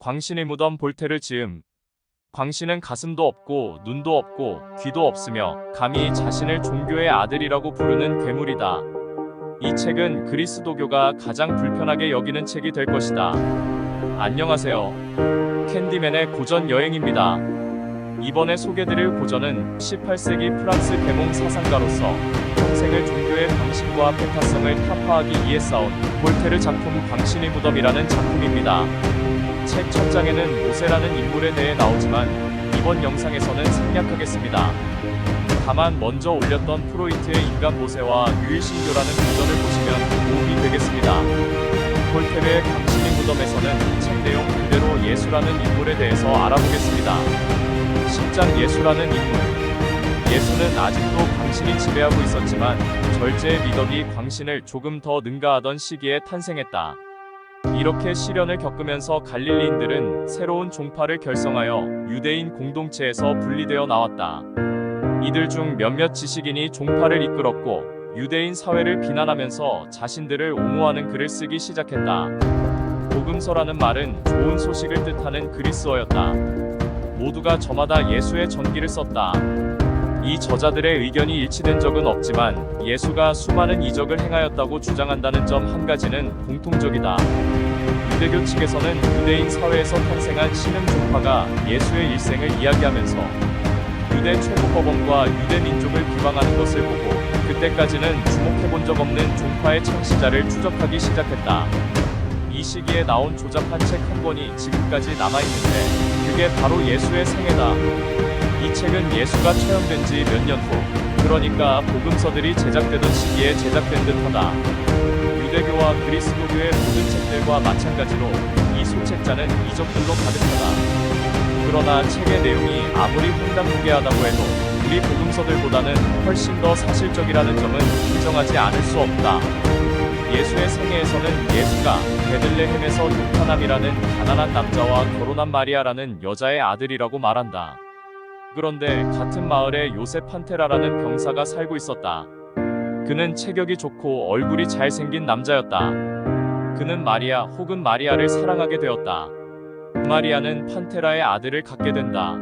광신의 무덤 볼테르 즈음. 광신은 가슴도 없고 눈도 없고 귀도 없으며 감히 자신을 종교의 아들이라고 부르는 괴물이다. 이 책은 그리스도교가 가장 불편하게 여기는 책이 될 것이다. 안녕하세요. 캔디맨의 고전 여행입니다. 이번에 소개드릴 고전은 18세기 프랑스 계몽 사상가로서 평생을 종교의 방식과 배타성을 타파하기 위해 싸운 볼테르 작품 광신의 무덤이라는 작품입니다. 책 첫 장에는 모세라는 인물에 대해 나오지만 이번 영상에서는 생략하겠습니다. 다만 먼저 올렸던 프로이트의 인간 모세와 유일신교라는 고전을 보시면 도움이 되겠습니다. 볼테르의 광신의 무덤에서는 책 내용 그대로 예수라는 인물에 대해서 알아보겠습니다. 10장 예수라는 인물. 예수는 아직도 광신이 지배하고 있었지만 절제의 미덕이 광신을 조금 더 능가하던 시기에 탄생했다. 이렇게 시련을 겪으면서 갈릴리인들은 새로운 종파를 결성하여 유대인 공동체에서 분리되어 나왔다. 이들 중 몇몇 지식인이 종파를 이끌었고 유대인 사회를 비난하면서 자신들을 옹호하는 글을 쓰기 시작했다. 복음서라는 말은 좋은 소식을 뜻하는 그리스어였다. 모두가 저마다 예수의 전기를 썼다. 이 저자들의 의견이 일치된 적은 없지만 예수가 수많은 이적을 행하였다고 주장한다는 점 한 가지는 공통적이다. 유대교 측에서는 유대인 사회에서 탄생한 신흥 종파가 예수의 일생을 이야기하면서 유대 최고법원과 유대 민족을 비방하는 것을 보고 그때까지는 주목해본 적 없는 종파의 창시자를 추적하기 시작했다. 이 시기에 나온 조잡한 책 한 권이 지금까지 남아있는데 그게 바로 예수의 생애다. 이 책은 예수가 처형된 지 몇 년 후, 그러니까 복음서들이 제작되던 시기에 제작된 듯하다. 유대교와 그리스도교의 모든 책들과 마찬가지로 이 소책자는 이적들로 가득하다. 그러나 책의 내용이 아무리 황당무계하다고 해도 우리 복음서들보다는 훨씬 더 사실적이라는 점은 인정하지 않을 수 없다. 예수의 생애에서는 예수가 베들레헴에서 요카남이라는 가난한 남자와 결혼한 마리아라는 여자의 아들이라고 말한다. 그런데 같은 마을에 요셉 판테라라는 병사가 살고 있었다. 그는 체격이 좋고 얼굴이 잘생긴 남자였다. 그는 마리아 혹은 마리아를 사랑하게 되었다. 마리아는 판테라의 아들을 갖게 된다.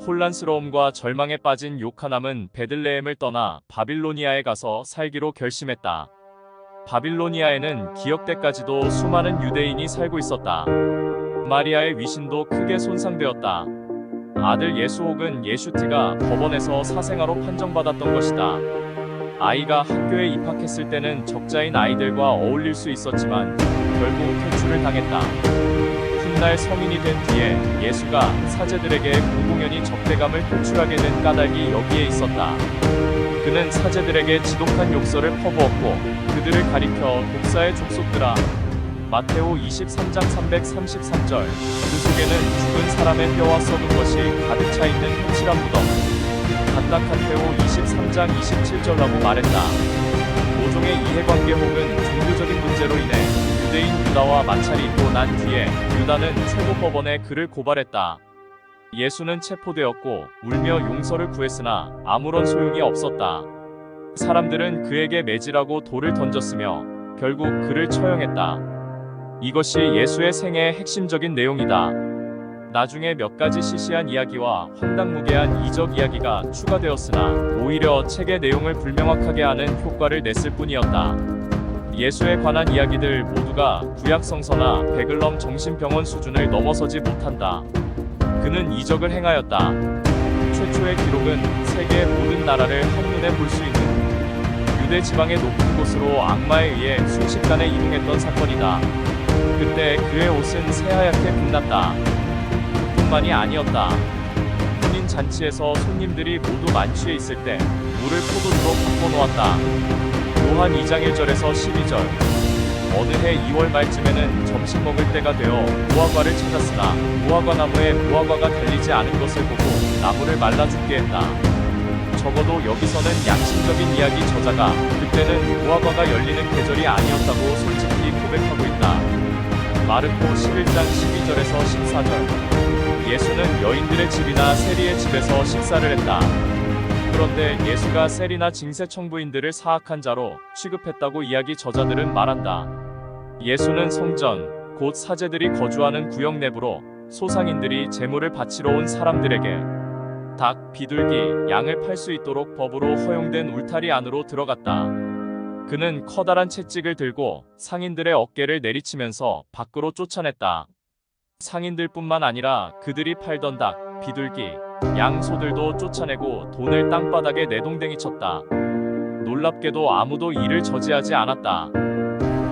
혼란스러움과 절망에 빠진 요카남은 베들레헴을 떠나 바빌로니아에 가서 살기로 결심했다. 바빌로니아에는 기역 때까지도 수많은 유대인이 살고 있었다. 마리아의 위신도 크게 손상되었다. 아들 예수 혹은 예슈티가 법원에서 사생아로 판정받았던 것이다. 아이가 학교에 입학했을 때는 적자인 아이들과 어울릴 수 있었지만 결국 퇴출을 당했다. 훗날 성인이 된 뒤에 예수가 사제들에게 공공연히 적대감을 표출하게 된 까닭이 여기에 있었다. 그는 사제들에게 지독한 욕설을 퍼부었고 그들을 가리켜 독사의 족속들아. 마테오 23장 333절. 그 속에는 죽은 사람의 뼈와 썩은 것이 가득 차 있는 흔칠한 무덤. 간다카테오 23장 27절라고 말했다. 모종의 이해관계 혹은 종교적인 문제로 인해 유대인 유다와 마찰이 있고 난 뒤에 유다는 최고법원에 그를 고발했다. 예수는 체포되었고 울며 용서를 구했으나 아무런 소용이 없었다. 사람들은 그에게 매질하고 돌을 던졌으며 결국 그를 처형했다. 이것이 예수의 생애의 핵심적인 내용이다. 나중에 몇 가지 시시한 이야기와 황당무계한 이적 이야기가 추가되었으나 오히려 책의 내용을 불명확하게 하는 효과를 냈을 뿐이었다. 예수에 관한 이야기들 모두가 구약성서나 베글럼 정신병원 수준을 넘어서지 못한다. 그는 이적을 행하였다. 최초의 기록은 세계의 모든 나라를 한눈에 볼 수 있는 유대 지방의 높은 곳으로 악마에 의해 순식간에 이동했던 사건이다. 그때 그의 옷은 새하얗게 빛났다. 그뿐만이 아니었다. 혼인 잔치에서 손님들이 모두 만취해 있을 때 물을 포도주로 바꿔놓았다. 요한 2장 1절에서 12절. 어느 해 2월 말쯤에는 점심 먹을 때가 되어 무화과를 찾았으나 무화과 나무에 무화과가 달리지 않은 것을 보고 나무를 말라 죽게 했다. 적어도 여기서는 양심적인 이야기 저자가 그때는 무화과가 열리는 계절이 아니었다고 솔직히 고백하고 있다. 마르코 11장 12절에서 14절. 예수는 여인들의 집이나 세리의 집에서 식사를 했다. 그런데 예수가 세리나 징세청부인들을 사악한 자로 취급했다고 이야기 저자들은 말한다. 예수는 성전, 곧 사제들이 거주하는 구역 내부로 소상인들이 제물을 바치러 온 사람들에게 닭, 비둘기, 양을 팔 수 있도록 법으로 허용된 울타리 안으로 들어갔다. 그는 커다란 채찍을 들고 상인들의 어깨를 내리치면서 밖으로 쫓아냈다. 상인들뿐만 아니라 그들이 팔던 닭, 비둘기, 양, 소들도 쫓아내고 돈을 땅바닥에 내동댕이 쳤다. 놀랍게도 아무도 이를 저지하지 않았다.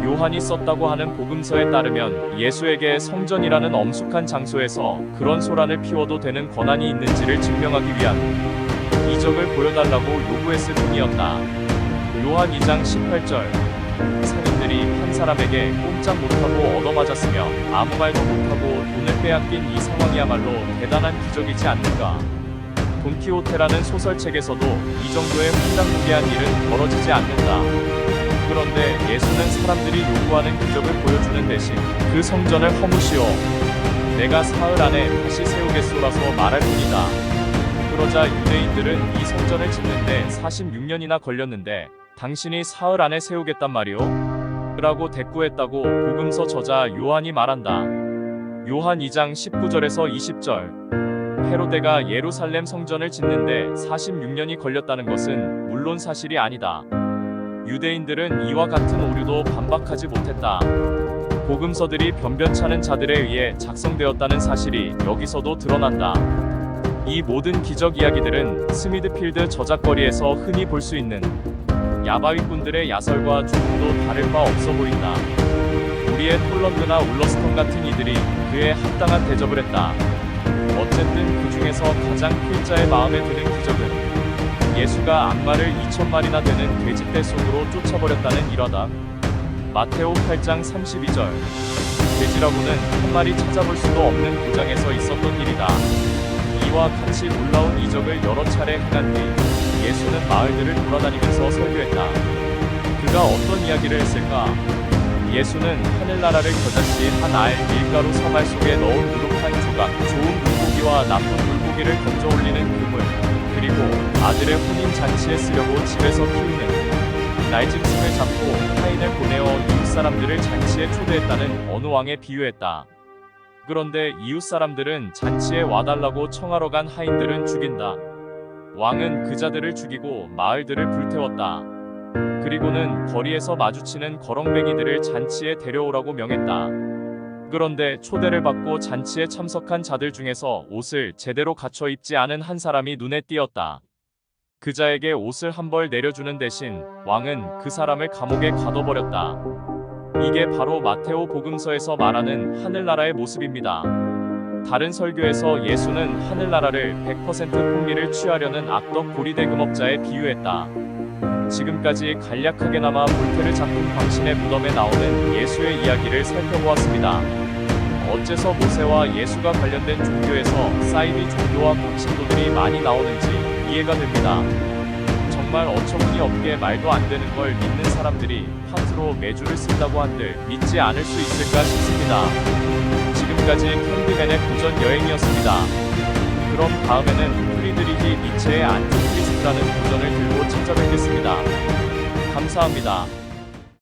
요한이 썼다고 하는 복음서에 따르면 예수에게 성전이라는 엄숙한 장소에서 그런 소란을 피워도 되는 권한이 있는지를 증명하기 위한 이적을 보여달라고 요구했을 뿐이었다. 요한 2장 18절 상인들이 한 사람에게 꼼짝 못하고 얻어맞았으며 아무 말도 못하고 돈을 빼앗긴 이 상황이야말로 대단한 기적이지 않는가. 돈키호테라는 소설책에서도 이 정도의 황당무계한 일은 벌어지지 않는다. 그런데 예수는 사람들이 요구하는 기적을 보여주는 대신 그 성전을 허무시오. 내가 사흘 안에 다시 세우겠소라서 말할 뿐이다. 그러자 유대인들은 이 성전을 짓는데 46년이나 걸렸는데 당신이 사흘 안에 세우겠단 말이오? 라고 대꾸했다고 복음서 저자 요한이 말한다. 요한 2장 19절에서 20절 헤로데가 예루살렘 성전을 짓는데 46년이 걸렸다는 것은 물론 사실이 아니다. 유대인들은 이와 같은 오류도 반박하지 못했다. 복음서들이 변변찮은 자들에 의해 작성되었다는 사실이 여기서도 드러난다. 이 모든 기적 이야기들은 스미드필드 저작거리에서 흔히 볼 수 있는 야바위꾼들의 야설과 조금도 다를 바 없어 보인다. 우리의 톨런드나 울러스턴 같은 이들이 그에 합당한 대접을 했다. 어쨌든 그 중에서 가장 필자의 마음에 드는 기적은 예수가 악마를 2,000마리나 되는 돼지떼 속으로 쫓아버렸다는 일화다. 마테오 8장 32절 돼지라고는 한 마리 찾아볼 수도 없는 고장에서 있었던 일이다. 이와 같이 놀라운 이적을 여러 차례 행한 뒤 예수는 마을들을 돌아다니면서 설교했다. 그가 어떤 이야기를 했을까? 예수는 하늘나라를 겨자씨 한 알 밀가루 서말 속에 넣은 누룩한 조각, 좋은 물고기와 나쁜 물고기를 건져 올리는 그물, 그리고 아들의 혼인 잔치에 쓰려고 집에서 키우는 날짐승을 잡고 하인을 보내어 이웃 사람들을 잔치에 초대했다는 어느 왕에 비유했다. 그런데 이웃 사람들은 잔치에 와달라고 청하러 간 하인들은 죽인다. 왕은 그 자들을 죽이고 마을들을 불태웠다. 그리고는 거리에서 마주치는 거렁뱅이들을 잔치에 데려오라고 명했다. 그런데 초대를 받고 잔치에 참석한 자들 중에서 옷을 제대로 갖춰 입지 않은 한 사람이 눈에 띄었다. 그 자에게 옷을 한 벌 내려주는 대신 왕은 그 사람을 감옥에 가둬버렸다. 이게 바로 마테오 복음서에서 말하는 하늘나라의 모습입니다. 다른 설교에서 예수는 하늘나라를 100% 풍미를 취하려는 악덕 고리대금업자에 비유했다. 지금까지 간략하게나마 볼테르 작품 당신의 무덤에 나오는 예수의 이야기를 살펴보았습니다. 어째서 모세와 예수가 관련된 종교에서 사이비 종교와 광신도들이 많이 나오는지 이해가 됩니다. 정말 어처구니 없게 말도 안 되는 걸 믿는 사람들이 파트로 매주를 쓴다고 한들 믿지 않을 수 있을까 싶습니다. 지금까지 캔디맨의 고전 여행이었습니다. 그럼 다음에는 프리드리히 니체의 안티크리스트라는 고전을 들고 찾아뵙겠습니다. 감사합니다.